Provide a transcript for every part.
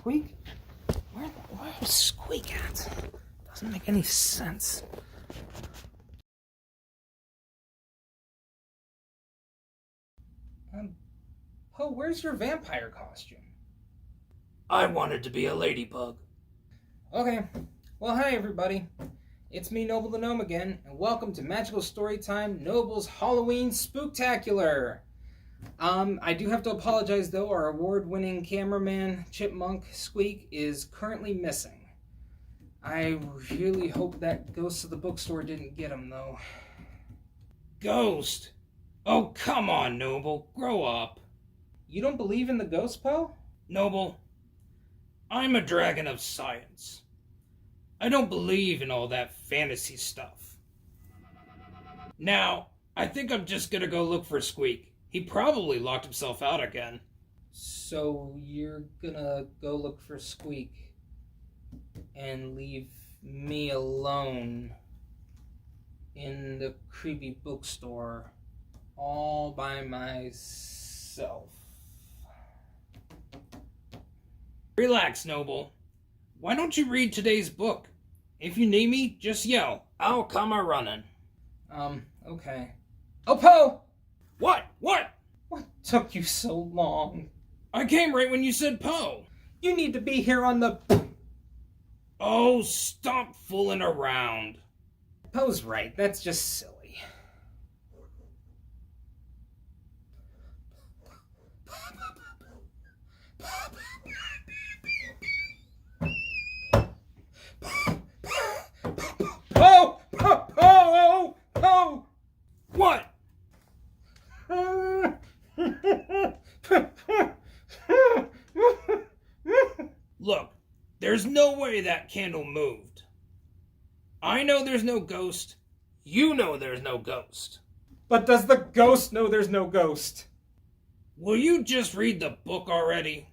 Squeak? Where's Squeak at? Doesn't make any sense. Poe, where's your vampire costume? I wanted to be a ladybug. Okay. Well, hi everybody. It's me, Gnoble the Gnome again, and welcome to Magical Storytime Noble's Halloween Spooktacular. I do have to apologize though, our award-winning cameraman, Chipmunk Squeak, is currently missing. I really hope that ghost of the bookstore didn't get him though. Ghost? Oh, come on, Noble. Grow up. You don't believe in the ghost, Poe? Noble, I'm a dragon of science. I don't believe in all that fantasy stuff. Now, I think I'm just gonna go look for Squeak. He probably locked himself out again. So you're gonna go look for Squeak and leave me alone in the creepy bookstore all by myself. Relax, Noble. Why don't you read today's book? If you need me, just yell. I'll come a-running. Okay. Oh, Poe! What? What? What took you so long? I came right when you said Poe. You need to be here on the... Oh, stop fooling around. Poe's right. That's just silly. Poe! Poe! Poe! What? Look, there's no way that candle moved. I know there's no ghost. You know there's no ghost. But does the ghost know there's no ghost? Will you just read the book already?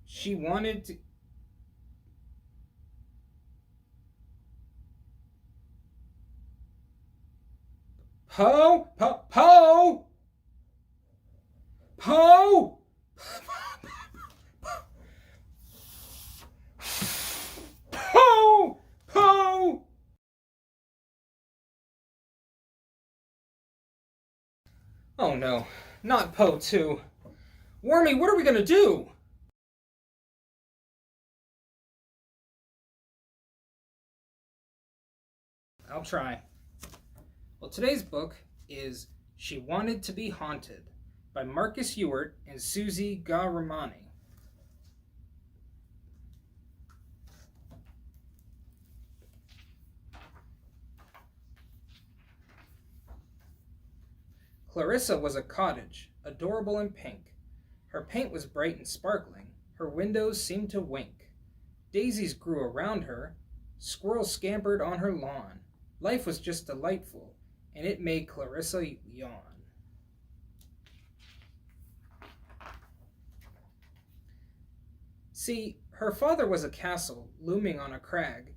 She wanted to... Poe! Poe! Poe! Poe! Poe! Poe! Oh no, not Poe too. Wormy, what are we gonna do? I'll try. Well, today's book is She Wanted to Be Haunted by Marcus Ewart and Susie Garamani. Clarissa was a cottage, adorable and pink. Her paint was bright and sparkling. Her windows seemed to wink. Daisies grew around her. Squirrels scampered on her lawn. Life was just delightful, and it made Clarissa yawn. See, her father was a castle looming on a crag,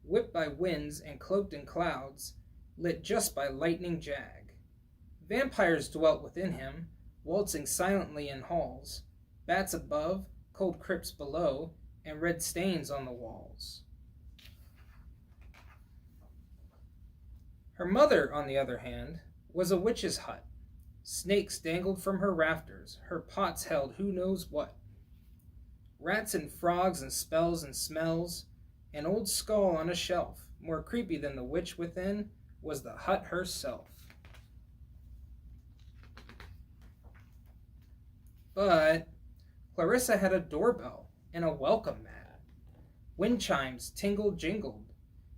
whipped by winds and cloaked in clouds, lit just by lightning jag. Vampires dwelt within him, waltzing silently in halls, bats above, cold crypts below, and red stains on the walls. Her mother, on the other hand, was a witch's hut. Snakes dangled from her rafters, her pots held who knows what. Rats and frogs and spells and smells, an old skull on a shelf, more creepy than the witch within, was the hut herself. But Clarissa had a doorbell and a welcome mat. Wind chimes tingled jingled.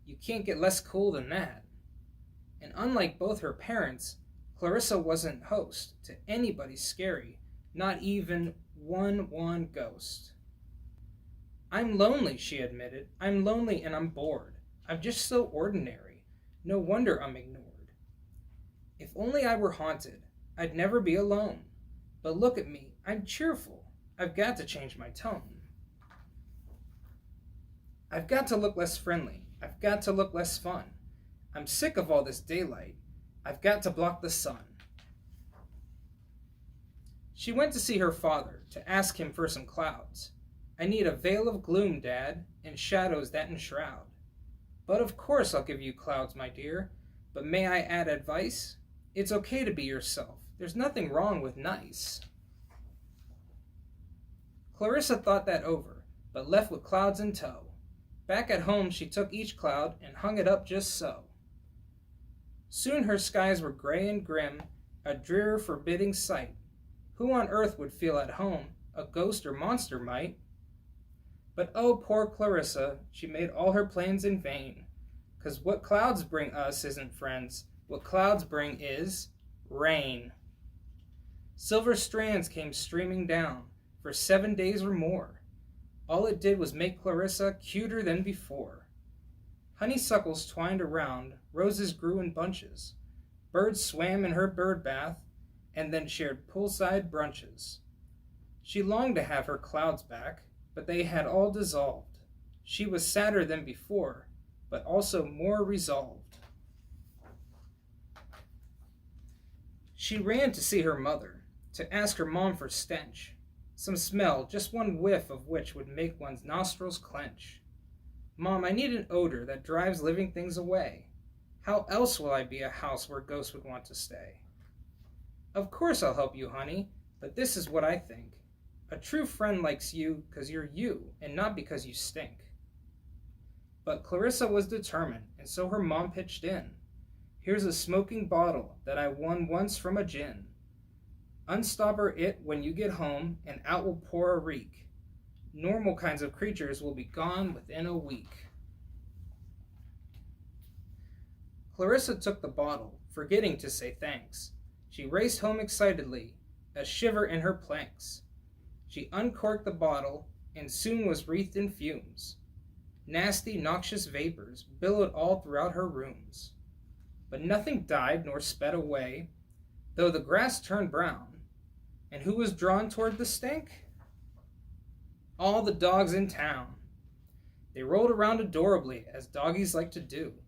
You can't get less cool than that. And unlike both her parents, Clarissa wasn't host to anybody scary, not even one ghost. I'm lonely, she admitted. I'm lonely and I'm bored. I'm just so ordinary. No wonder I'm ignored. If only I were haunted, I'd never be alone. But look at me, I'm cheerful. I've got to change my tone. I've got to look less friendly. I've got to look less fun. I'm sick of all this daylight. I've got to block the sun. She went to see her father to ask him for some clouds. I need a veil of gloom, Dad, and shadows that enshroud. But of course I'll give you clouds, my dear. But may I add advice? It's okay to be yourself. There's nothing wrong with nice. Clarissa thought that over, but left with clouds in tow. Back at home she took each cloud and hung it up just so. Soon her skies were gray and grim, a drear, forbidding sight. Who on earth would feel at home? A ghost or monster might. But oh, poor Clarissa, she made all her plans in vain. 'Cause what clouds bring us isn't friends. What clouds bring is rain. Silver strands came streaming down for 7 days or more. All it did was make Clarissa cuter than before. Honeysuckles twined around, roses grew in bunches. Birds swam in her bird bath, and then shared poolside brunches. She longed to have her clouds back, but they had all dissolved. She was sadder than before, but also more resolved. She ran to see her mother, to ask her mom for stench, some smell, just one whiff of which would make one's nostrils clench. Mom, I need an odor that drives living things away. How else will I be a house where ghosts would want to stay? Of course I'll help you, honey, but this is what I think. A true friend likes you 'cause you're you, and not because you stink. But Clarissa was determined, and so her mom pitched in. Here's a smoking bottle that I won once from a gin. Unstopper it when you get home, and out will pour a reek. Normal kinds of creatures will be gone within a week. Clarissa took the bottle, forgetting to say thanks. She raced home excitedly, a shiver in her planks. She uncorked the bottle, and soon was wreathed in fumes. Nasty, noxious vapors billowed all throughout her rooms. But nothing died nor sped away, though the grass turned brown. And who was drawn toward the stink? All the dogs in town. They rolled around adorably, as doggies like to do.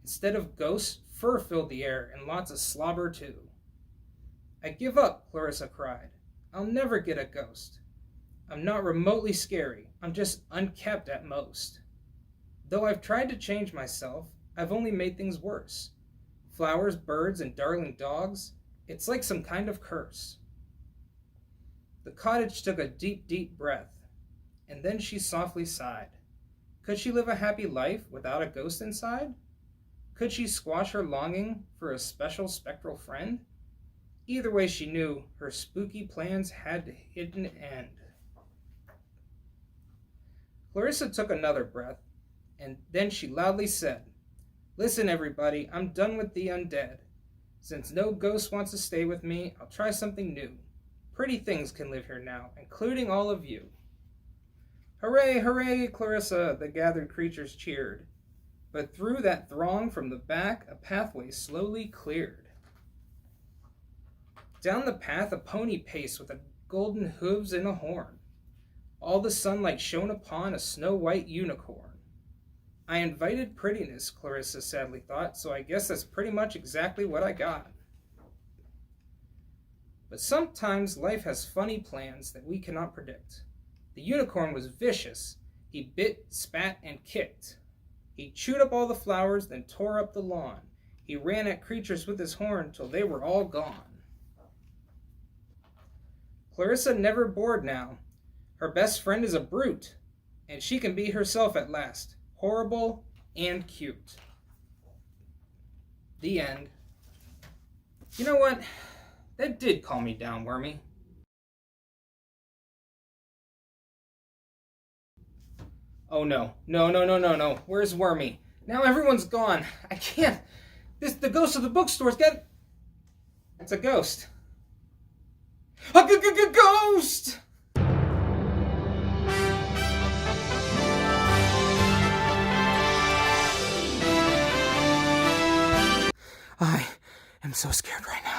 Instead of ghosts, fur filled the air, and lots of slobber too. I give up, Clarissa cried. I'll never get a ghost. I'm not remotely scary, I'm just unkept at most. Though I've tried to change myself, I've only made things worse. Flowers, birds, and darling dogs, it's like some kind of curse. The cottage took a deep, deep breath, and then she softly sighed. Could she live a happy life without a ghost inside? Could she squash her longing for a special spectral friend? Either way, she knew her spooky plans had a hidden end. Clarissa took another breath, and then she loudly said, Listen, everybody, I'm done with the undead. Since no ghost wants to stay with me, I'll try something new. Pretty things can live here now, including all of you. Hooray, hooray, Clarissa, the gathered creatures cheered. But through that throng from the back, a pathway slowly cleared. Down the path a pony paced with a golden hooves and a horn. All the sunlight shone upon a snow-white unicorn. I invited prettiness, Clarissa sadly thought, so I guess that's pretty much exactly what I got. But sometimes life has funny plans that we cannot predict. The unicorn was vicious. He bit, spat, and kicked. He chewed up all the flowers, then tore up the lawn. He ran at creatures with his horn till they were all gone. Clarissa never bored now. Her best friend is a brute, and she can be herself at last, horrible and cute. The end. You know what? That did calm me down, Wormy. Oh no. No. Where's Wormy? Now everyone's gone. I can't. The ghost of the bookstore's got... It's a ghost. A ghost! I am so scared right now.